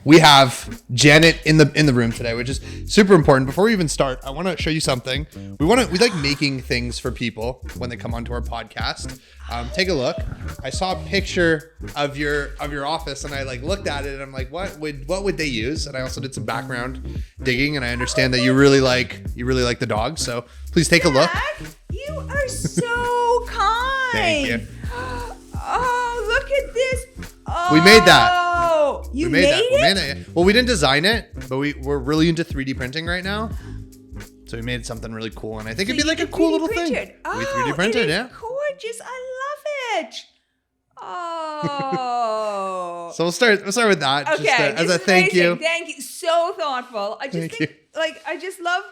we have Jannet in the room today, which is super important. Before we even start, I want to show you something. We like making things for people when they come onto our podcast. Take a look. I saw a picture of your office, and I like looked at it, and I'm like, what would they use? And I also did some background digging, and I understand that you really like the dog. So please take a look. You are so kind. Thank you. Oh, look at this. Oh, we made that. You made it? We made it. Well, we didn't design it, but we're really into 3D printing right now. So we made something really cool, and I think it'd be like a cool little thing. Oh, We 3D printed, yeah. Gorgeous. I love it. Oh. So we'll start with that. Okay. Just as a thank you. Thank you. So thoughtful. I just think, I just love.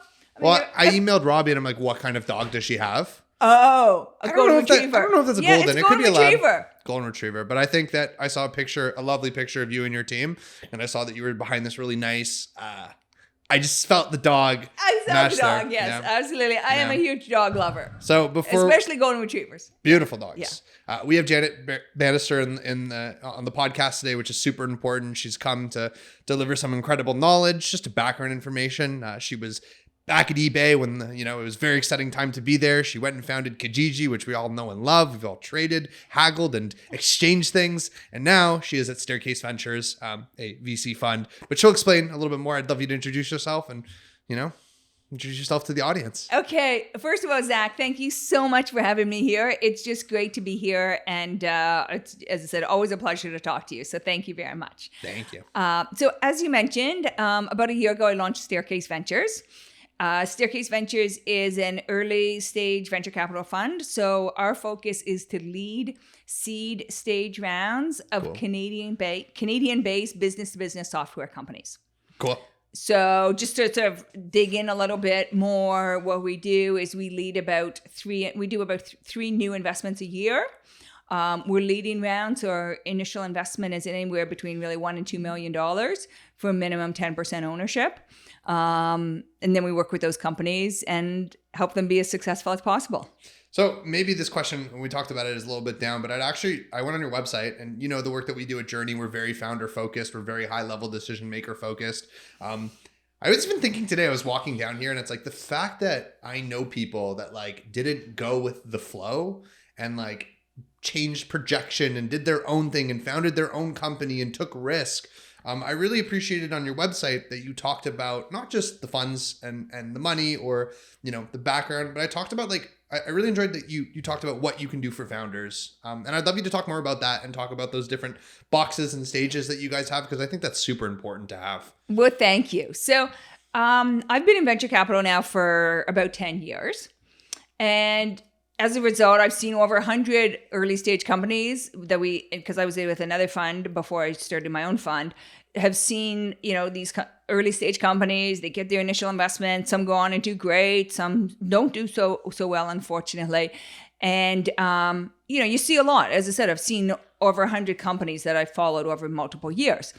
I emailed Robbie, and I'm like, what kind of dog does she have? Oh, a golden retriever. I don't know if that's a golden. It could be a retriever. Golden retriever. But I think that I saw a lovely picture of you and your team, and I saw that you were behind this really nice. I just felt the dog. I saw the dog. Yes, yeah. Absolutely. I am a huge dog lover. So especially golden retrievers. Beautiful dogs. Yeah. We have Jannet Bannister on the podcast today, which is super important. She's come to deliver some incredible knowledge, just background information. She was back at eBay when it was a very exciting time to be there. She went and founded Kijiji, which we all know and love. We've all traded, haggled, and exchanged things. And now she is at Staircase Ventures, a VC fund. But she'll explain a little bit more. I'd love you to introduce yourself and, introduce yourself to the audience. Okay. First of all, Zach, thank you so much for having me here. It's just great to be here. And it's, as I said, always a pleasure to talk to you. So thank you very much. Thank you. So as you mentioned, about a year ago, I launched Staircase Ventures. Staircase Ventures is an early stage venture capital fund. So our focus is to lead seed stage rounds of Canadian-based business-to-business software companies. Cool. So just to sort of dig in a little bit more, what we do is we do about three new investments a year. We're leading rounds, so our initial investment is anywhere between really $1 and $2 million for a minimum 10% ownership. And then we work with those companies and help them be as successful as possible. So maybe this question, when we talked about it, is a little bit down, but I went on your website, and the work that we do at Journey, we're very founder focused. We're very high level decision maker focused. I was even thinking today, I was walking down here, and it's like the fact that I know people that like didn't go with the flow and like changed projection and did their own thing and founded their own company and took risk. I really appreciated on your website that you talked about not just the funds and the money or, the background, but I talked about I really enjoyed that you talked about what you can do for founders. And I'd love you to talk more about that and talk about those different boxes and stages that you guys have, because I think that's super important to have. Well, thank you. So I've been in venture capital now for about 10 years. And as a result, I've seen over 100 early stage companies because I was with another fund before I started my own fund, have seen, these early stage companies, they get their initial investment. Some go on and do great. Some don't do so well, unfortunately. And, you see a lot. As I said, I've seen over 100 companies that I've followed over multiple years.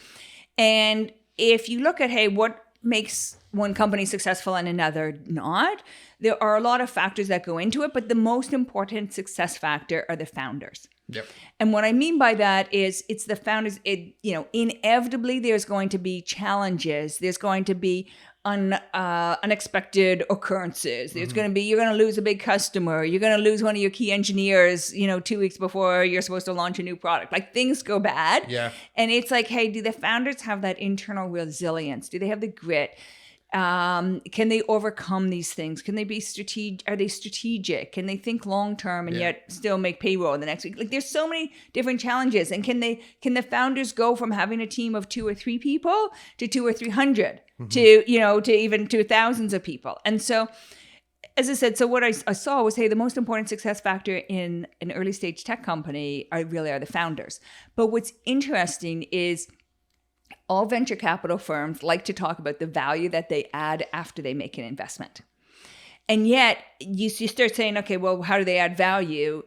And if you look at, what makes one company successful and another not, there are a lot of factors that go into it, but the most important success factor are the founders. Yep. And what I mean by that is it's the founders. Inevitably there's going to be challenges. There's going to be unexpected occurrences. There's going to be, you're going to lose a big customer. You're going to lose one of your key engineers, 2 weeks before you're supposed to launch a new product. Like, things go bad. Yeah. And it's like, hey, do the founders have that internal resilience? Do they have the grit? Can they overcome these things? Can they be strategic? Are they strategic? Can they think long term and yet still make payroll the next week? Like, there's so many different challenges. And can the founders go from having a team of 2 or 3 people to 200 or 300 to even to thousands of people? And so, as I said, so what I saw was, hey, the most important success factor in an early stage tech company are the founders. But what's interesting is, all venture capital firms like to talk about the value that they add after they make an investment. And yet you start saying, okay, well, how do they add value?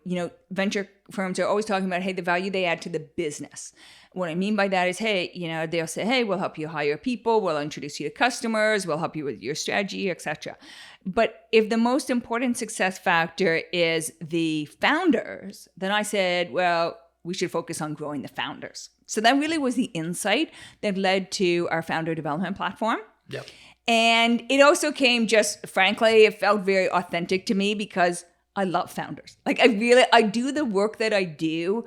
Venture firms are always talking about, hey, the value they add to the business. What I mean by that is, hey, they'll say, hey, we'll help you hire people. We'll introduce you to customers. We'll help you with your strategy, etc. But if the most important success factor is the founders, then I said, well, we should focus on growing the founders. So that really was the insight that led to our founder development platform. Yep. And it also came just, frankly, it felt very authentic to me because I love founders. Like I do the work that I do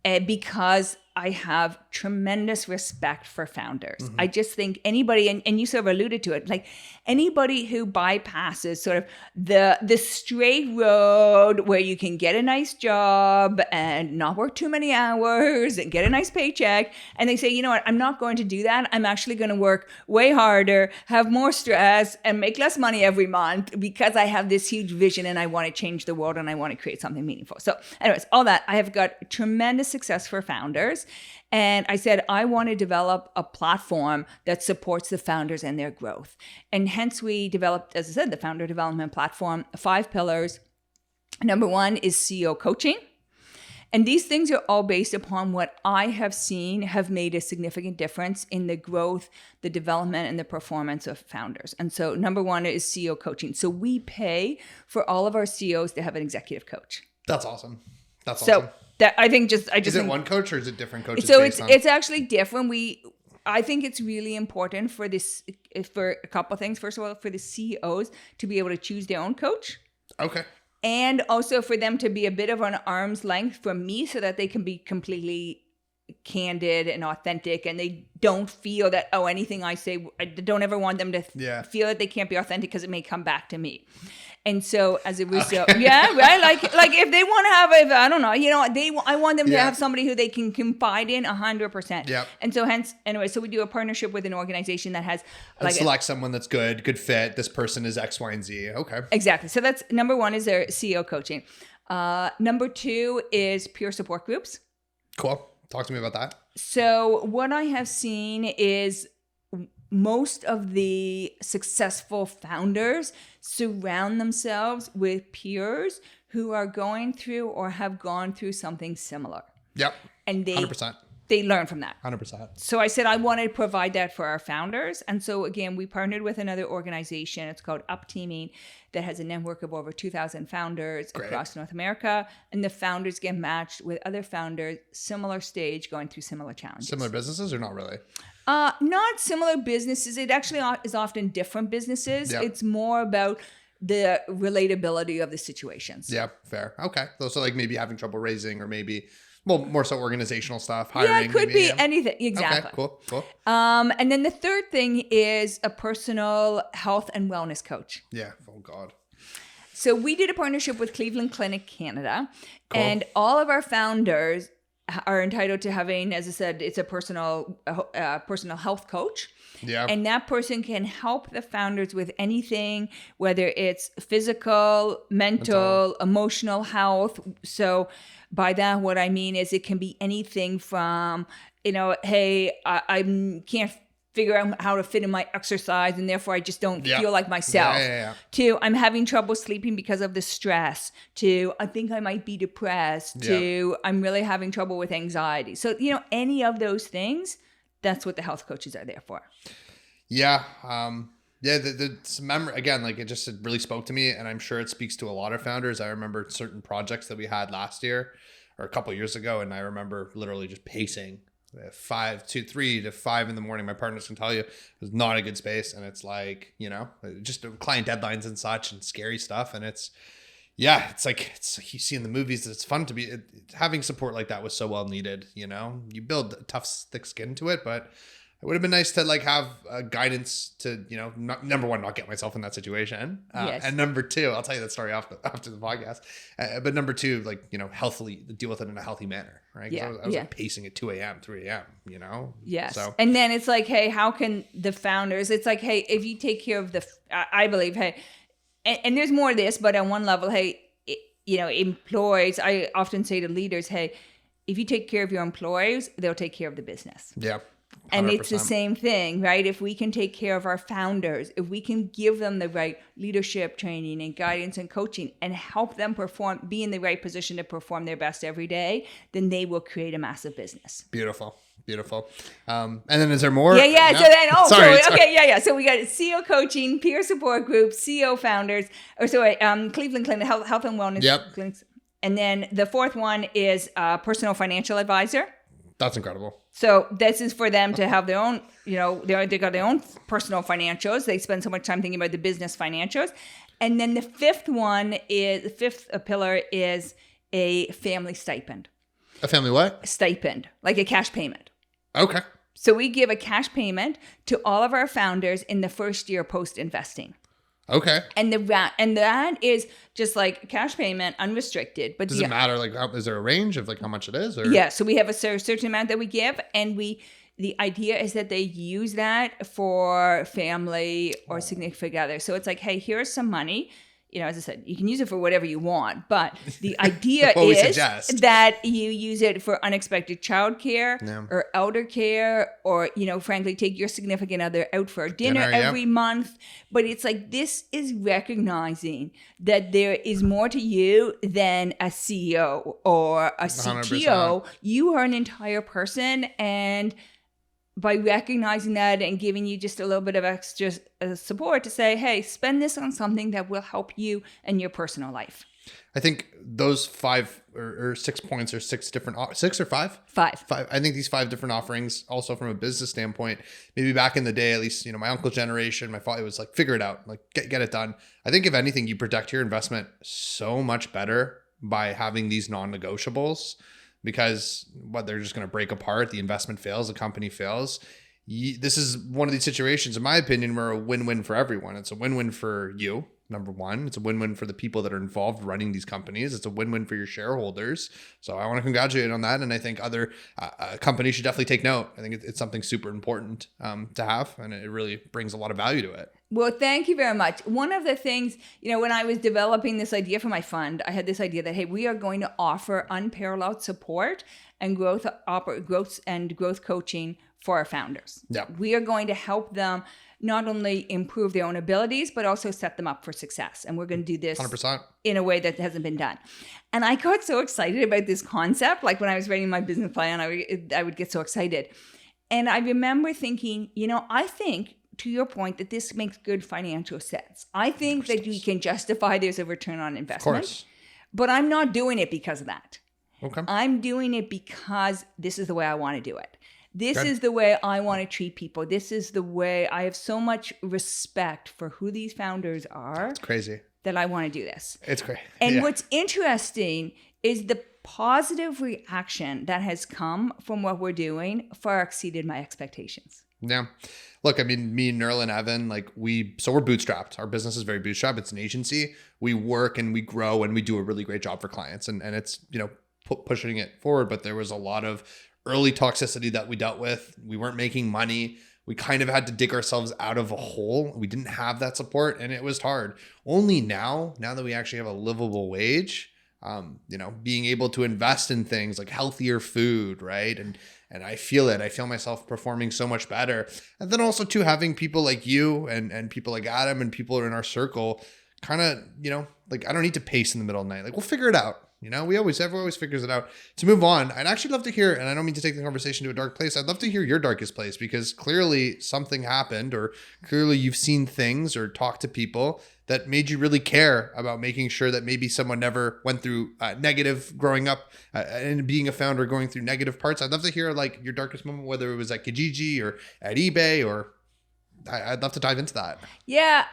because I have tremendous respect for founders. Mm-hmm. I just think anybody, and you sort of alluded to it, like anybody who bypasses sort of the straight road where you can get a nice job and not work too many hours and get a nice paycheck. And they say, you know what, I'm not going to do that. I'm actually going to work way harder, have more stress, and make less money every month because I have this huge vision and I want to change the world and I want to create something meaningful. So anyways, all that, I have got tremendous success for founders. And I said, I want to develop a platform that supports the founders and their growth. And hence we developed, as I said, the founder development platform, 5 pillars. Number 1 is CEO coaching. And these things are all based upon what I have seen have made a significant difference in the growth, the development, and the performance of founders. And so number 1 is CEO coaching. So we pay for all of our CEOs to have an executive coach. That's awesome. That's awesome. That I think is it one coach or is it different coaches? So it's actually different. I think it's really important for a couple of things. First of all, for the CEOs to be able to choose their own coach. Okay. And also for them to be a bit of an arm's length from me so that they can be completely candid and authentic and they don't feel that, anything I say, I don't ever want them to feel that they can't be authentic because it may come back to me. And so as a result, right? Like if they want to have, I don't know, I want them to have somebody who they can confide in 100%. Yeah. And so hence, anyway, so we do a partnership with an organization that has select someone that's good fit. This person is X, Y, and Z. Okay. Exactly. So that's number 1 is their CEO coaching. Number 2 is peer support groups. Cool. Talk to me about that. So what I have seen is most of the successful founders surround themselves with peers who are going through or have gone through something similar. Yep. And 100%. They learn from that. 100%. So I said I wanted to provide that for our founders. And so again, we partnered with another organization. It's called Up Teaming that has a network of over 2,000 founders across North America. And the founders get matched with other founders, similar stage, going through similar challenges. Similar businesses or not really? Not similar businesses. It actually is often different businesses. Yep. It's more about the relatability of the situations. Yeah, fair. Okay. So like maybe having trouble raising or maybe, more so organizational stuff, hiring. Yeah, it could be anything. Exactly. Okay, cool. And then the third thing is a personal health and wellness coach. Yeah. Oh, God. So we did a partnership with Cleveland Clinic Canada. Cool. And all of our founders are entitled to having, as I said, it's a personal health coach. Yeah. And that person can help the founders with anything, whether it's physical, mental, emotional health. So by that, what I mean is it can be anything from, hey, I can't figure out how to fit in my exercise and therefore I just don't feel like myself. To I'm having trouble sleeping because of the stress. To I think I might be depressed. To I'm really having trouble with anxiety. So, any of those things, that's what the health coaches are there for. Yeah. The memory, again, like it really spoke to me and I'm sure it speaks to a lot of founders. I remember certain projects that we had last year or a couple of years ago. And I remember literally just pacing 3 to 5 in the morning. My partners can tell you it was not a good space. And it's like, just client deadlines and such and scary stuff. And it's like you see in the movies, it's fun to be having support like that was so well needed. You build a tough, thick skin to it, but it would have been nice to have guidance to, number 1, not get myself in that situation. Yes. And number 2, I'll tell you that story after the podcast. But number 2, healthily deal with it in a healthy manner, right? Yeah. I was pacing at 2 a.m., 3 a.m., Yes. So. And then it's like, hey, how can the founders, it's like, hey, if you take care of I believe, hey, and there's more of this, but on one level, hey, employees, I often say to leaders, hey, if you take care of your employees, they'll take care of the business. Yeah. 100%. And it's the same thing, right? If we can take care of our founders, if we can give them the right leadership training and guidance and coaching and help them be in the right position to perform their best every day, then they will create a massive business. Beautiful. And then is there more? Yeah. No? So then, sorry. Okay. So we got CEO coaching, peer support group, CEO founders, Cleveland Clinic, health and wellness clinics. And then the fourth one is personal financial advisor. That's incredible. So this is for them to have their own, they got their own personal financials. They spend so much time thinking about the business financials. And then the fifth pillar is a family stipend. A family what? Stipend, like a cash payment. Okay. So we give a cash payment to all of our founders in the first year post-investing. Okay. And that is just like cash payment, unrestricted. But does it matter? Like, is there a range of like how much it is? Or? Yeah. So we have a certain amount that we give, and the idea is that they use that for family or significant other. So it's like, hey, here's some money. As I said, you can use it for whatever you want, but the idea is that you use it for unexpected childcare or elder care, or, frankly, take your significant other out for dinner every month. But it's like, this is recognizing that there is more to you than a CEO or a CTO. 100%. You are an entire person, and by recognizing that and giving you just a little bit of extra support to say, hey, spend this on something that will help you in your personal life. I think those 5 or 6 points are 6 different, 6 or 5? 5. I think these 5 different offerings, also from a business standpoint, maybe back in the day, at least, my uncle's generation, my father was like, figure it out, like get it done. I think if anything, you protect your investment so much better by having these non-negotiables. Because they're just going to break apart. The investment fails, the company fails. This is one of these situations, in my opinion, where a win-win for everyone. It's a win-win for you, number one. It's a win-win for the people that are involved running these companies. It's a win-win for your shareholders. So I want to congratulate on that. And I think other companies should definitely take note. I think it's something super important to have, and it really brings a lot of value to it. Well, thank you very much. One of the things, when I was developing this idea for my fund, I had this idea that, hey, we are going to offer unparalleled support and growth coaching for our founders. Yeah. We are going to help them not only improve their own abilities, but also set them up for success. And we're going to do this 100%. In a way that hasn't been done. And I got so excited about this concept. Like when I was writing my business plan, I would get so excited. And I remember thinking, I think, to your point, that this makes good financial sense. I think that we can justify there's a return on investment. Of course. But I'm not doing it because of that. Okay. I'm doing it because this is the way I want to do it. This is the way I want to treat people. This is the way I have so much respect for who these founders are. It's crazy. That I want to do this. It's great. And what's interesting is the positive reaction that has come from what we're doing far exceeded my expectations. Yeah. Look, I mean, me, Nerl, and Evan, we're bootstrapped. Our business is very bootstrapped. It's an agency. We work and we grow and we do a really great job for clients. And it's, pushing it forward. But there was a lot of early toxicity that we dealt with. We weren't making money. We kind of had to dig ourselves out of a hole. We didn't have that support, and it was hard. Only now that we actually have a livable wage, being able to invest in things like healthier food, right? And I feel it. I feel myself performing so much better. And then also too, having people like you and people like Adam and people in our circle kind of, I don't need to pace in the middle of the night. We'll figure it out. Everyone always figures it out. To move on, I'd actually love to hear, and I don't mean to take the conversation to a dark place, I'd love to hear your darkest place, because clearly something happened, or clearly you've seen things or talked to people that made you really care about making sure that maybe someone never went through negative growing up and being a founder, going through negative parts. I'd love to hear your darkest moment, whether it was at Kijiji or at eBay, or I'd love to dive into that. Yeah.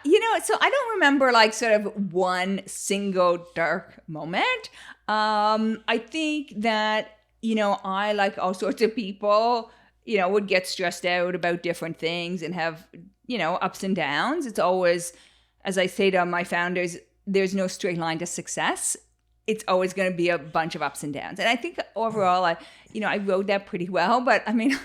So I don't remember sort of one single dark moment. I think that, I, like all sorts of people, would get stressed out about different things and have, ups and downs. It's always, as I say to my founders, there's no straight line to success. It's always going to be a bunch of ups and downs. And I think overall, I rode that pretty well. But I mean,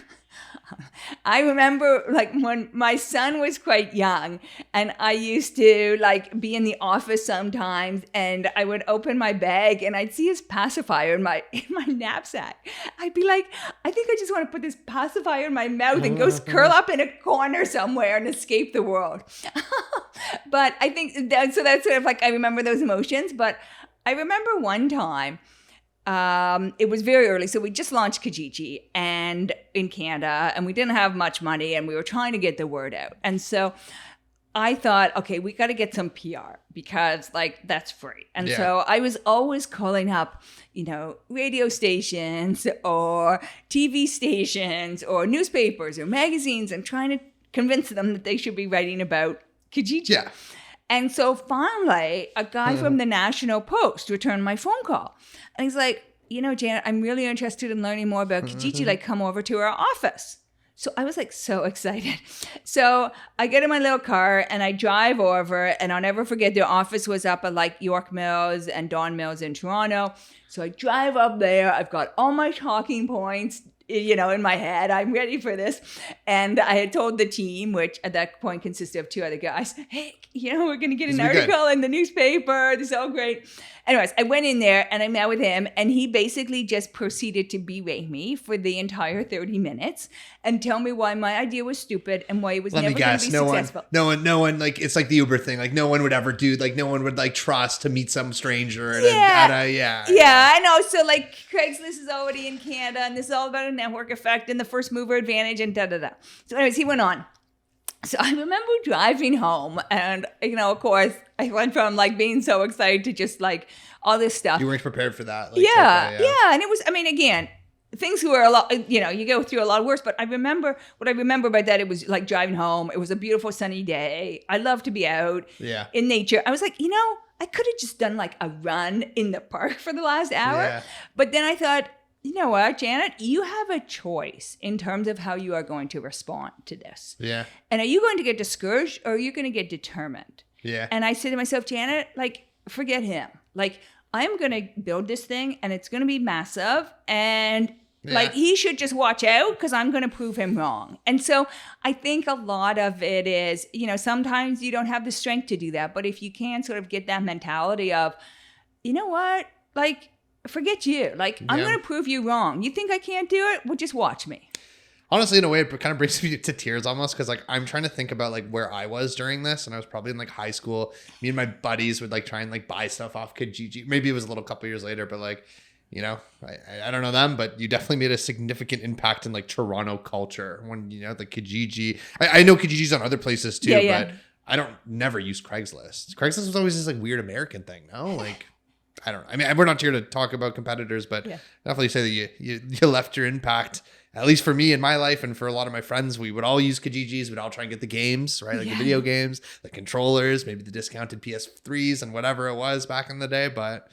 I remember when my son was quite young, and I used to be in the office sometimes, and I would open my bag and I'd see his pacifier in my knapsack. I'd be like, I think I just want to put this pacifier in my mouth and go curl up in a corner somewhere and escape the world. But I think that's sort of I remember those emotions. But I remember one time, it was very early. So we just launched Kijiji and in Canada, and we didn't have much money, and we were trying to get the word out. And so I thought, okay, we got to get some PR because like that's free. And Yeah. so I was always calling up, radio stations or TV stations or newspapers or magazines and trying to convince them that they should be writing about Kijiji. Yeah. And so finally, a guy from the National Post returned my phone call. And he's like, Janet, I'm really interested in learning more about Kijiji. Like, come over to our office. So I was like so excited. So I get in my little car and I drive over, and I'll never forget their office was up at like York Mills and Don Mills in Toronto. So I drive up there. I've got all my talking points, in my head. I'm ready for this. And I had told the team, which at that point consisted of 2 other guys, hey, we're going to get an article in the newspaper. This is all great. Anyways, I went in there and I met with him, and he basically just proceeded to berate me for the entire 30 minutes and tell me why my idea was stupid and why it was never going to be successful. No one, like, it's like the Uber thing. Like, no one would ever do, like, no one would, like, trust to meet some stranger. And Yeah, I know. So, like, Craigslist is already in Canada, and this is all about a network effect and the first mover advantage and da-da-da. So, anyways, he went on. So I remember driving home, and, of course, I went from, like, being so excited to just, like, all this stuff. You weren't prepared for that. Like, yeah. And it was, again, things were a lot, you go through a lot worse, but what I remember by that, it was like driving home. It was a beautiful sunny day. I love to be out in nature. I was like, I could have just done like a run in the park for the last hour. Yeah. But then I thought, you know what, Janet, you have a choice in terms of how you are going to respond to this. Yeah. And are you going to get discouraged or are you going to get determined? Yeah. And I said to myself, Janet, like, forget him. Like, I'm going to build this thing and it's going to be massive. And like, he should just watch out because I'm going to prove him wrong. And so I think a lot of it is, sometimes you don't have the strength to do that. But if you can sort of get that mentality of, you know what, like, forget you. Like, I'm going to prove you wrong. You think I can't do it? Well, just watch me. Honestly, in a way, it kind of brings me to tears almost because, like, I'm trying to think about, like, where I was during this. And I was probably in, like, high school. Me and my buddies would, like, try and, like, buy stuff off Kijiji. Maybe it was a little couple years later, but, like, I don't know them, but you definitely made a significant impact in, like, Toronto culture when, like, Kijiji. I know Kijiji's on other places, too, but I never use Craigslist. Craigslist was always this, like, weird American thing, no? Like, I don't know. We're not here to talk about competitors, but definitely say that you left your impact. At least for me in my life and for a lot of my friends, we would all use Kijijis. We'd all try and get the games, right? Like the video games, the controllers, maybe the discounted PS3s and whatever it was back in the day. But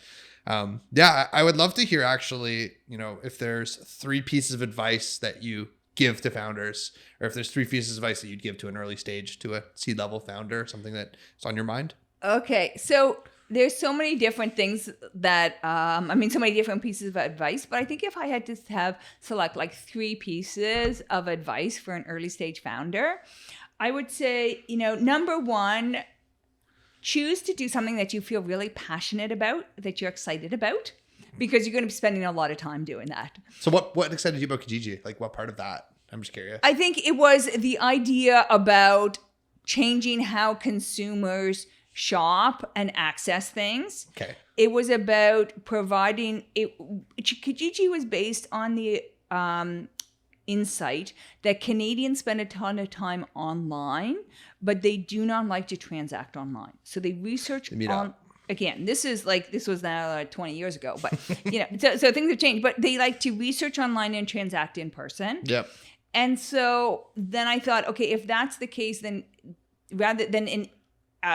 I would love to hear actually, if there's 3 pieces of advice that you give to founders, or if there's 3 pieces of advice that you'd give to an early stage, to a seed level founder, something that's on your mind. Okay. So there's so many different things that, so many different pieces of advice, but I think if I had to select like 3 pieces of advice for an early stage founder, I would say, number 1, choose to do something that you feel really passionate about, that you're excited about, because you're going to be spending a lot of time doing that. So what excited you about Kijiji? Like, what part of that? I'm just curious. I think it was the idea about changing how consumers shop and access things. Okay. It was about providing it. Kijiji was based on the insight that Canadians spend a ton of time online, but they do not like to transact online. So they research on. Again, this was now 20 years ago, but so things have changed. But they like to research online and transact in person. Yep. And so then I thought, okay, if that's the case, then rather than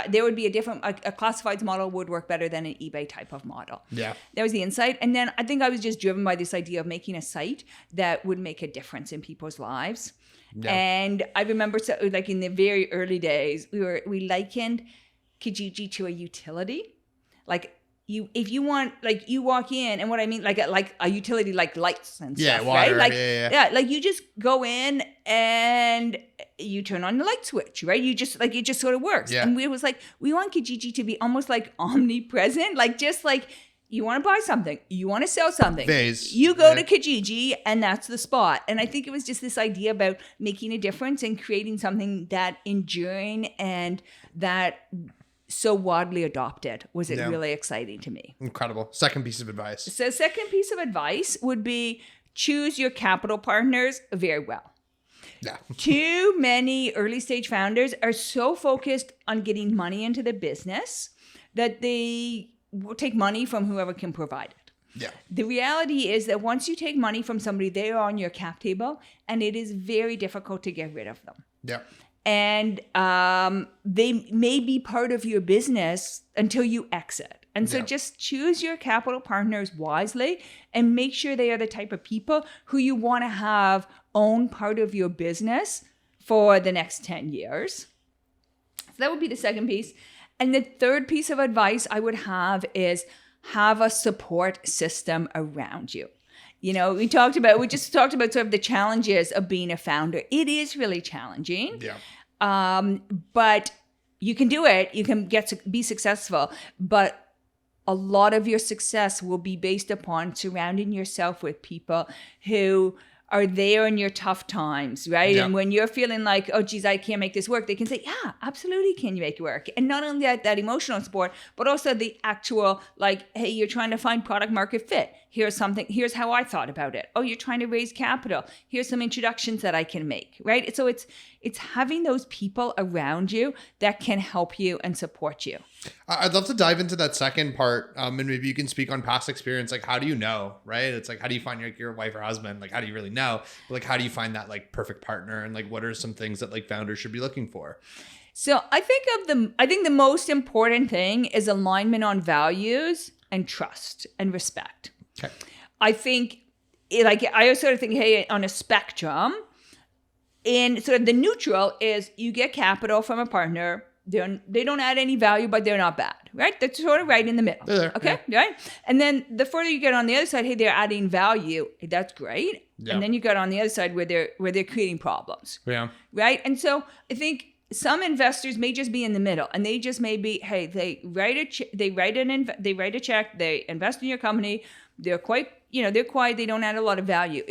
there would be a classifieds model would work better than an eBay type of model. Yeah. That was the insight. And then I think I was just driven by this idea of making a site that would make a difference in people's lives. Yeah. And I remember, like in the very early days, we likened Kijiji to a utility. Like, if you want, like, you walk in, and what I mean, like a utility, like lights and stuff, water, right? Like, yeah, like you just go in and you turn on the light switch, right? You just, like, it just sort of works. Yeah. And we want Kijiji to be almost like omnipresent, like, just like, you want to buy something, you want to sell something, you go to Kijiji, and that's the spot. And I think it was just this idea about making a difference and creating something that enduring and that so widely adopted was it really exciting to me. Incredible. Second piece of advice. So second piece of advice would be choose your capital partners very well. Yeah. Too many early stage founders are so focused on getting money into the business that they will take money from whoever can provide it. Yeah. The reality is that once you take money from somebody, they are on your cap table, and it is very difficult to get rid of them. Yeah. And they may be part of your business until you exit. And so just choose your capital partners wisely and make sure they are the type of people who you want to have own part of your business for the next 10 years. So that would be the second piece. And the third piece of advice I would have is have a support system around you. You know, we just talked about sort of the challenges of being a founder. It is really challenging. Yeah. But you can do it. You can be successful. But a lot of your success will be based upon surrounding yourself with people who are there in your tough times, right? Yeah. And when you're feeling like, oh, geez, I can't make this work, they can say, yeah, absolutely can you make it work? And not only that emotional support, but also the actual, like, hey, you're trying to find product market fit. Here's how I thought about it. Oh, you're trying to raise capital. Here's some introductions that I can make, right? So it's having those people around you that can help you and support you. I'd love to dive into that second part, and maybe you can speak on past experience. Like, how do you know, right? It's like, how do you find your wife or husband? Like, how do you really know? But like, how do you find that like perfect partner? And like, what are some things that like founders should be looking for? So I think the most important thing is alignment on values and trust and respect. Okay. I think, I sort of think, hey, on a spectrum, in sort of the neutral is you get capital from a partner. They don't add any value, but they're not bad, right? That's sort of right in the middle. They're there, okay, right? And then the further you get on the other side, hey, they're adding value. That's great. Yeah. And then you got on the other side where they're creating problems. Yeah. Right? And so I think some investors may just be in the middle, and they just may be, hey, they write a check, they invest in your company. They're quiet. They don't add a lot of value.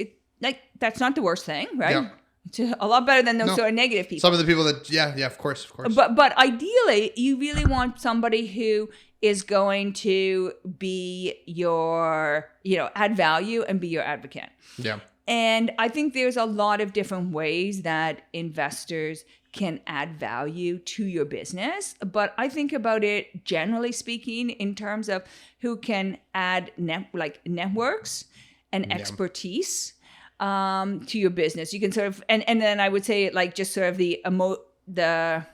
That's not the worst thing, right? Yeah. It's a lot better than those sort of negative people. Some of the people that, yeah, of course. But ideally, you really want somebody who is going to be your, add value and be your advocate. Yeah. And I think there's a lot of different ways that investors can add value to your business. But I think about it, generally speaking, in terms of who can add networks and expertise to your business. You can sort of, and then I would say like just sort of the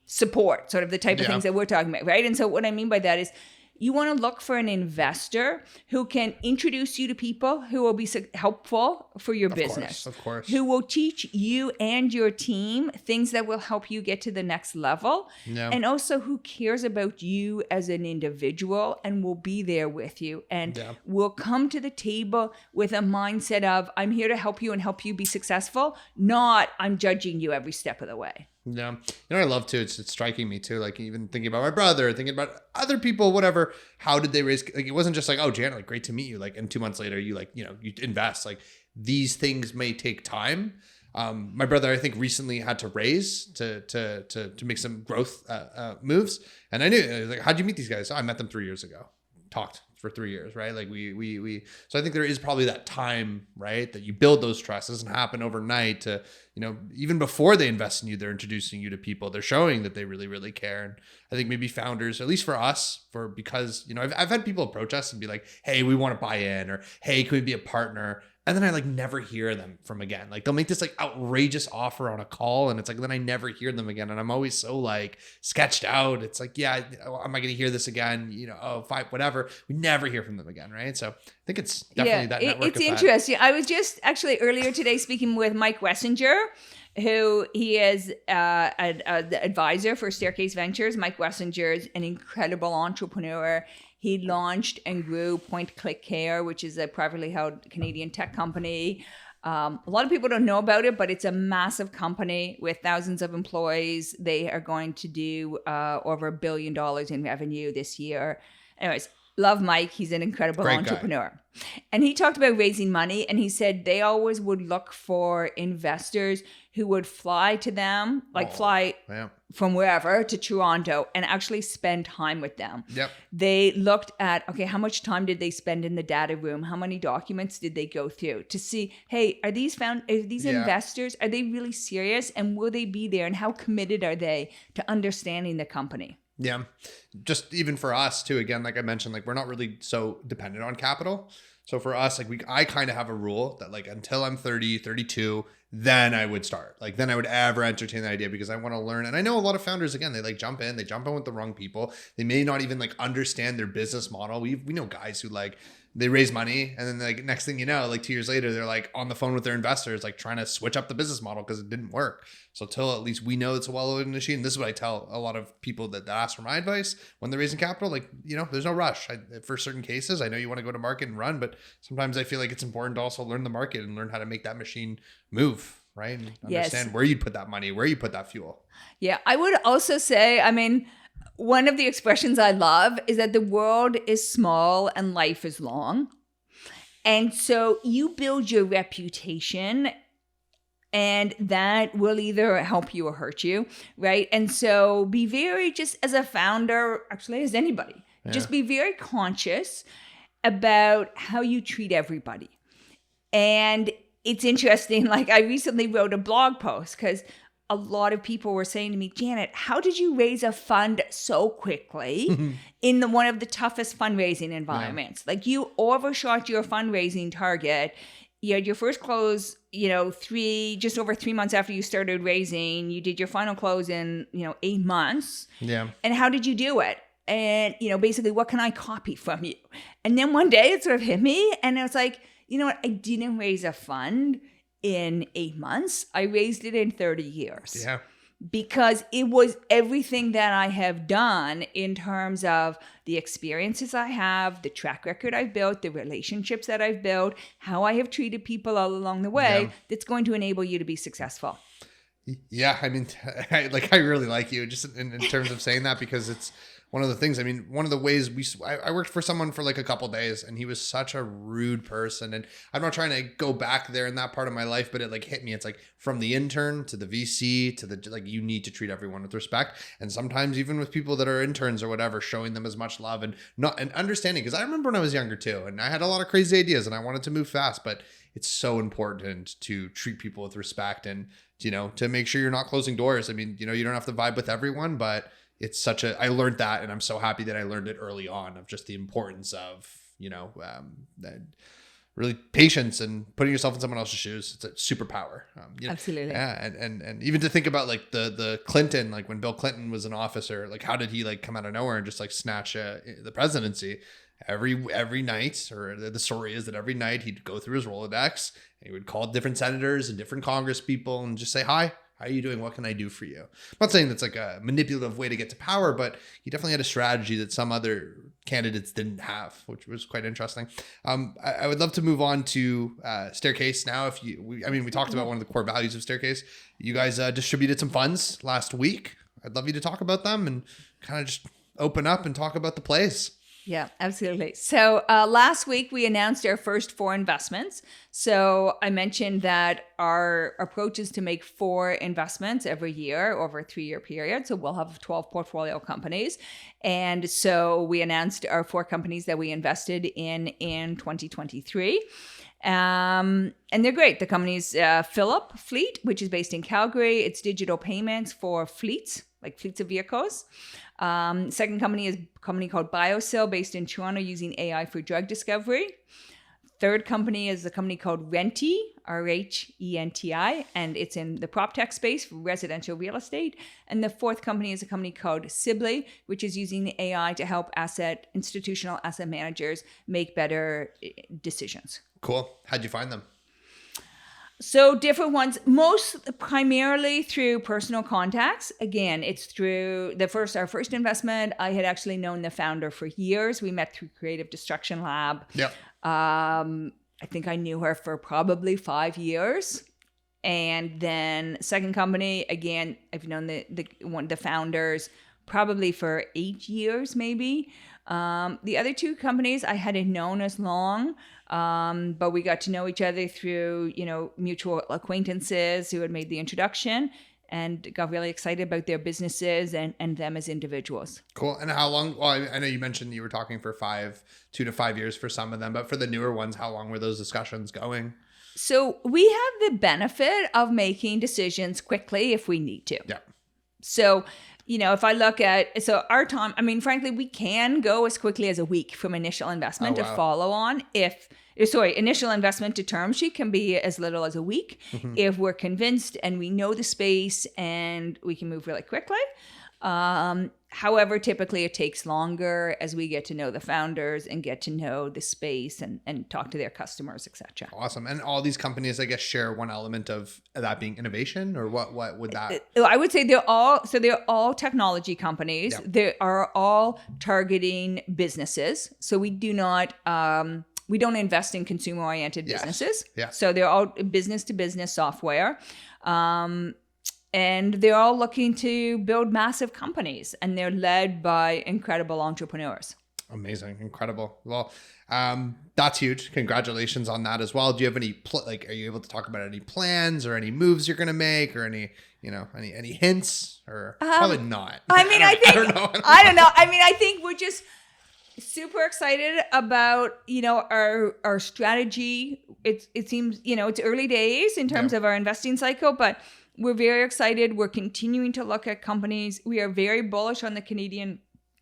support, sort of the type of things that we're talking about, right? And so what I mean by that is you want to look for an investor who can introduce you to people who will be helpful for your business. Of course. Who will teach you and your team things that will help you get to the next level. Yeah. And also who cares about you as an individual and will be there with you and will come to the table with a mindset of, I'm here to help you and help you be successful, not I'm judging you every step of the way. Yeah. I love too, it's striking me too, like even thinking about my brother, thinking about other people, whatever, how did they raise, like, it wasn't just like, oh, Jannet, like, great to meet you. Like, and 2 months later, you you invest, like these things may take time. My brother, I think recently had to raise to make some growth moves. And I knew, like, how'd you meet these guys? Oh, I met them 3 years ago, talked for 3 years, right? Like so I think there is probably that time, right? That you build those trusts. It doesn't happen overnight to, even before they invest in you, they're introducing you to people. They're showing that they really, really care. And I think maybe founders, at least for us, because, I've had people approach us and be like, hey, we want to buy in, or hey, can we be a partner? And then I never hear them from again. Like they'll make this outrageous offer on a call, and it's like, then I never hear them again. And I'm always so sketched out. It's like, yeah, am I going to hear this again? Fine, whatever. We never hear from them again. Right. So I think it's definitely that network it's effect. Interesting. I was just actually earlier today speaking with Mike Wessinger, who he is the advisor for Staircase Ventures. Mike Wessinger is an incredible entrepreneur. He launched and grew Point Click Care, which is a privately held Canadian tech company. A lot of people don't know about it, but it's a massive company with thousands of employees. They are going to do over $1 billion in revenue this year. Anyways, love Mike. He's an incredible entrepreneur. And he talked about raising money, and he said they always would look for investors who would fly to them, from wherever to Toronto and actually spend time with them. Yep. They looked at, okay, how much time did they spend in the data room? How many documents did they go through to see, hey, are these investors, are they really serious? And will they be there? And how committed are they to understanding the company? Yeah. Just even for us too, again, like I mentioned, like we're not really so dependent on capital. So for us, like I kind of have a rule that like until I'm 30, 32, then I would start. Like then I would ever entertain the idea because I want to learn. And I know a lot of founders, again, they like jump in with the wrong people. They may not even like understand their business model. We know guys who like, they raise money and then like next thing you know, like 2 years later, they're like on the phone with their investors, like trying to switch up the business model because it didn't work. So till at least we know it's a well-oiled machine. This is what I tell a lot of people that ask for my advice when they're raising capital. Like, there's no rush. For certain cases, I know you want to go to market and run, but sometimes I feel like it's important to also learn the market and learn how to make that machine move, right? And understand where you put that money, where you put that fuel. Yeah, I would also say, one of the expressions I love is that the world is small and life is long. And so you build your reputation and that will either help you or hurt you, right? And so be very, just as a founder, actually as anybody, just be very conscious about how you treat everybody. And it's interesting, like I recently wrote a blog post because a lot of people were saying to me, Jannet, how did you raise a fund so quickly in one of the toughest fundraising environments? Yeah. Like you overshot your fundraising target. You had your first close, just over 3 months after you started raising. You did your final close in, 8 months. Yeah. And how did you do it? And, basically, what can I copy from you? And then one day it sort of hit me and I was like, you know what? I didn't raise a fund in 8 months. I raised it in 30 years. Yeah. Because it was everything that I have done in terms of the experiences I have, the track record I've built, the relationships that I've built, how I have treated people all along the way that's going to enable you to be successful. Yeah. I really like you just in terms of saying that because it's one of the things, one of the ways I worked for someone for like a couple days and he was such a rude person. And I'm not trying to go back there in that part of my life, but it like hit me. It's like from the intern to the VC to the, like, you need to treat everyone with respect. And sometimes even with people that are interns or whatever, showing them as much love and understanding. Cause I remember when I was younger too, and I had a lot of crazy ideas and I wanted to move fast, but it's so important to treat people with respect and, to make sure you're not closing doors. You don't have to vibe with everyone, but it's I learned that, and I'm so happy that I learned it early on of just the importance of, really patience and putting yourself in someone else's shoes. It's a superpower. Absolutely. Yeah. And even to think about like the Clinton, like when Bill Clinton was an officer, like how did he like come out of nowhere and just like snatch the presidency? Every night, or the story is that every night he'd go through his Rolodex and he would call different senators and different Congress people and just say, hi, how are you doing? What can I do for you? I'm not saying that's like a manipulative way to get to power, but he definitely had a strategy that some other candidates didn't have, which was quite interesting. I would love to move on to Staircase now. We talked about one of the core values of Staircase. You guys distributed some funds last week. I'd love you to talk about them and kind of just open up and talk about the plays. Yeah, absolutely. So last week we announced our first 4 investments. So I mentioned that our approach is to make 4 investments every year over a 3-year period. So we'll have 12 portfolio companies. And so we announced our 4 companies that we invested in 2023. And they're great. The company's Phillip Fleet, which is based in Calgary. It's digital payments for fleets, like fleets of vehicles. Second company is a company called BioSil based in Toronto using AI for drug discovery. Third company is a company called Renti, RHENTI, and it's in the prop tech space for residential real estate. And the fourth company is a company called Sibley, which is using AI to help institutional asset managers make better decisions. Cool. How'd you find them? So different ones, most primarily through personal contacts. Again, it's through our first investment. I had actually known the founder for years. We met through Creative Destruction Lab. Yep. I think I knew her for probably 5 years. And then second company, again, I've known the founders probably for 8 years, maybe. The other 2 companies I hadn't known as long. But we got to know each other through, mutual acquaintances who had made the introduction. and got really excited about their businesses and them as individuals. Cool. And how long? Well, I know you mentioned you were talking for 2 to 5 years for some of them, but for the newer ones, how long were those discussions going? So we have the benefit of making decisions quickly if we need to. Yeah. So, if I look at, so our time, I mean, frankly, we can go as quickly as a week from initial investment to follow on. Initial investment to term sheet can be as little as a week if we're convinced and we know the space and we can move really quickly. However, typically it takes longer as we get to know the founders and get to know the space and talk to their customers, etc. Awesome. And all these companies, I guess, share one element of that being innovation, or what would that? I would say they're all technology companies. Yep. They are all targeting businesses. So we do not, we don't invest in consumer-oriented businesses. Yeah. So they're all business-to-business software. And they're all looking to build massive companies, and they're led by incredible entrepreneurs. Amazing. Incredible. Well, that's huge. Congratulations on that as well. Do you have any, are you able to talk about any plans or any moves you're going to make, or any hints, or probably not? I mean, I don't know. I mean, I think we're just super excited about, our strategy. It seems, it's early days in terms of our investing cycle, but we're very excited. We're continuing to look at companies. We are very bullish on the Canadian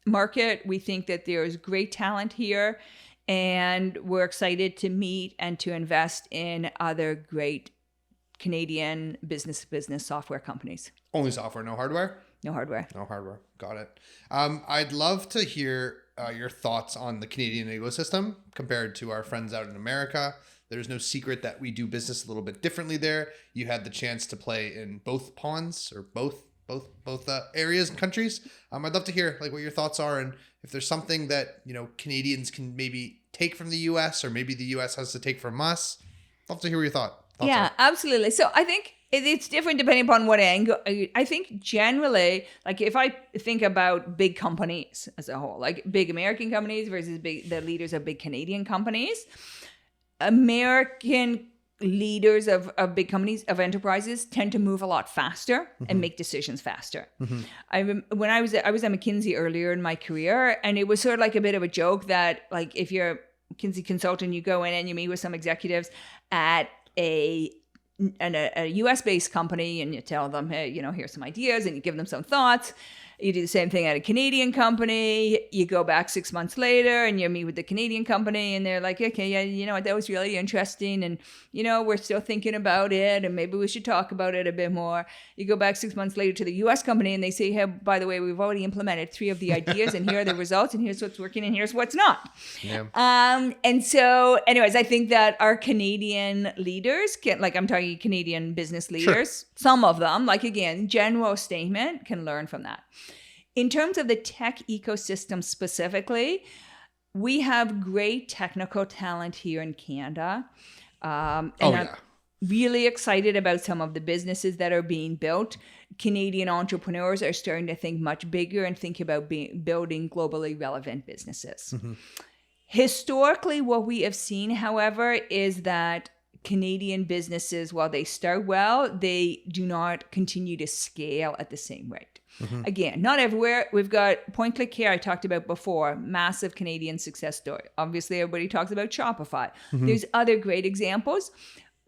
market. We think that there's great talent here, and we're excited to meet and to invest in other great Canadian business-to-business software companies. Only software, no hardware? No hardware. No hardware. Got it. I'd love to hear your thoughts on the Canadian ecosystem compared to our friends out in America. There's no secret that we do business a little bit differently there. You had the chance to play in both ponds, or both areas and countries. I'd love to hear what your thoughts are, and if there's something that Canadians can maybe take from the U.S. or maybe the U.S. has to take from us. I'd love to hear your thoughts. Yeah, absolutely. So I think it's different depending upon what angle. I think generally, if I think about big companies as a whole, like big American companies versus the leaders of big Canadian companies, American leaders of big companies, of enterprises, tend to move a lot faster and make decisions faster. When I was at McKinsey earlier in my career, and it was sort of like a bit of a joke that if you're a McKinsey consultant, you go in and you meet with some executives at a US based company and you tell them, hey, here's some ideas, and you give them some thoughts. You do the same thing at a Canadian company. You go back 6 months later and you meet with the Canadian company, and they're like, okay, yeah, that was really interesting. And, we're still thinking about it, and maybe we should talk about it a bit more. You go back 6 months later to the US company and they say, hey, by the way, we've already implemented 3 of the ideas, and here are the results, and here's what's working, and here's what's not. Yeah. And so anyways, I think that our Canadian leaders I'm talking Canadian business leaders, some of them, again, general statement, can learn from that. In terms of the tech ecosystem specifically, we have great technical talent here in Canada. I'm really excited about some of the businesses that are being built. Canadian entrepreneurs are starting to think much bigger and think about building globally relevant businesses. Historically, what we have seen, however, is that Canadian businesses, while they start well, they do not continue to scale at the same rate. Again, not everywhere. We've got Point Click Care I talked about before, massive Canadian success story. Obviously, everybody talks about Shopify. There's other great examples.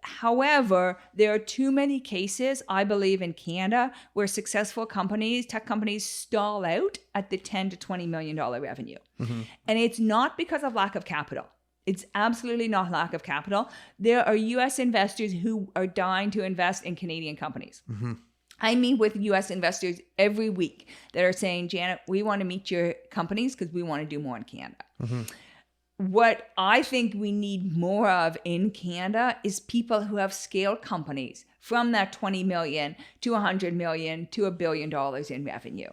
However, there are too many cases, I believe, in Canada where successful companies, tech companies, stall out at the $10 to $20 million revenue. And it's not because of lack of capital. It's absolutely not lack of capital. There are US investors who are dying to invest in Canadian companies. I meet with US investors every week that are saying, Jannet, we want to meet your companies because we want to do more in Canada. What I think we need more of in Canada is people who have scaled companies from that 20 million to 100 million to $1 billion in revenue.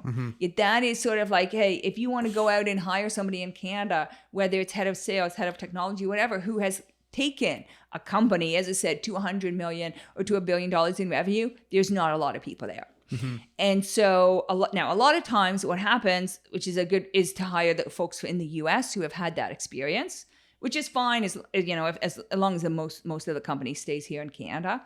That is sort of hey, if you want to go out and hire somebody in Canada, whether it's head of sales, head of technology, whatever, who has taken a company, as I said, to 100 million or to $1 billion in revenue, there's not a lot of people there. And so a lot of times what happens, which is is to hire the folks in the US who have had that experience, which is fine as long as most of the company stays here in Canada.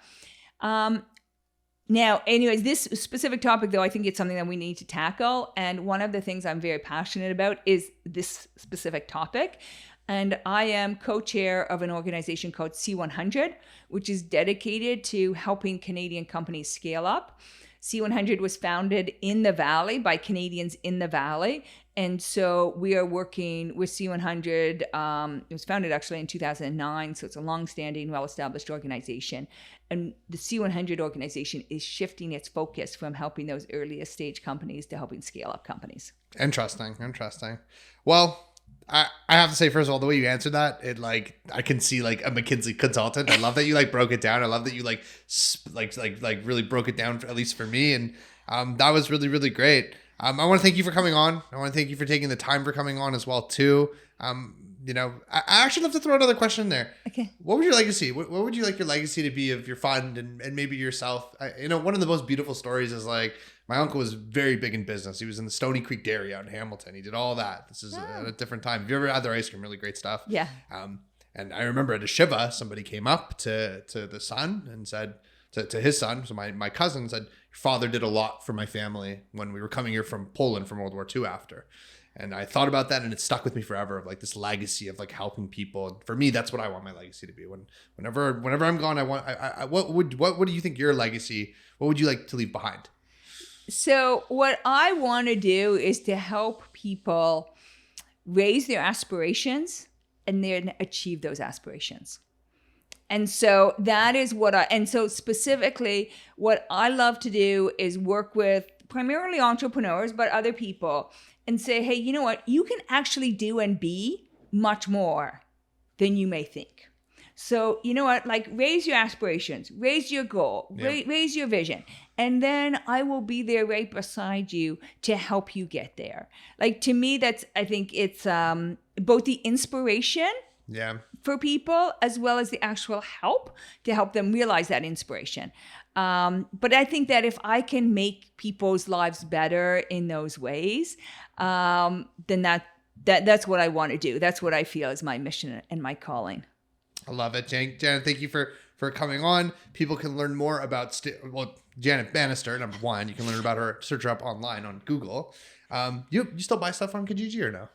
Now, anyways, this specific topic, though, I think it's something that we need to tackle. And one of the things I'm very passionate about is this specific topic. And I am co-chair of an organization called C100, which is dedicated to helping Canadian companies scale up. C100 was founded in the Valley by Canadians in the Valley. And so we are working with C100. It was founded actually in 2009. So it's a long-standing, well-established organization. And the C100 organization is shifting its focus from helping those earliest stage companies to helping scale up companies. Interesting. Well, I have to say, first of all, the way you answered that, I can see like a McKinsey consultant. I love that you like broke it down. I love that you like really broke it down, at least for me. And that was really, really great. I want to thank you for coming on. I want to thank you for taking the time for coming on as well too. I actually love to throw another question in there. Okay. What was your legacy? What would you like your legacy to be of your fund and maybe yourself? One of the most beautiful stories is like my uncle was very big in business. He was in the Stony Creek Dairy out in Hamilton. He did all that. This is at a different time. Have you ever had their ice cream? Really great stuff. Yeah. And I remember at a Shiva, somebody came up to the son and said to his son, so my cousin said, your father did a lot for my family when we were coming here from Poland from World War II after. And I thought about that and it stuck with me forever of like this legacy of like helping people. And for me, that's what I want my legacy to be. Whenever I'm gone, what do you think your legacy, what would you like to leave behind? So what I want to do is to help people raise their aspirations and then achieve those aspirations. And so that is so specifically what I love to do is work with primarily entrepreneurs, but other people and say, hey, you know what? You can actually do and be much more than you may think. So, you know what? Like raise your aspirations, raise your goal, raise your vision. And then I will be there right beside you to help you get there. Like to me, I think it's both the inspiration for people as well as the actual help to help them realize that inspiration. But I think that if I can make people's lives better in those ways, then that's what I want to do. That's what I feel is my mission and my calling. I love it. Jannet, thank you for coming on. People can learn more about Jannet Bannister, number one. You can learn about her, search her up online on Google. You still buy stuff on Kijiji or no?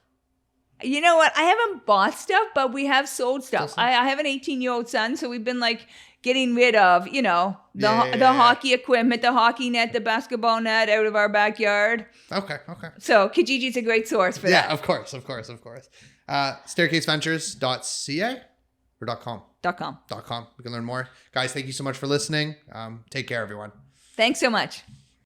You know what? I haven't bought stuff, but we have sold stuff. I have an 18-year-old son, so we've been like getting rid of, the hockey equipment, the hockey net, the basketball net out of our backyard. Okay. So Kijiji is a great source for that. Yeah, of course. Staircaseventures.ca or .com? .com. We can learn more. Guys, thank you so much for listening. Take care, everyone. Thanks so much.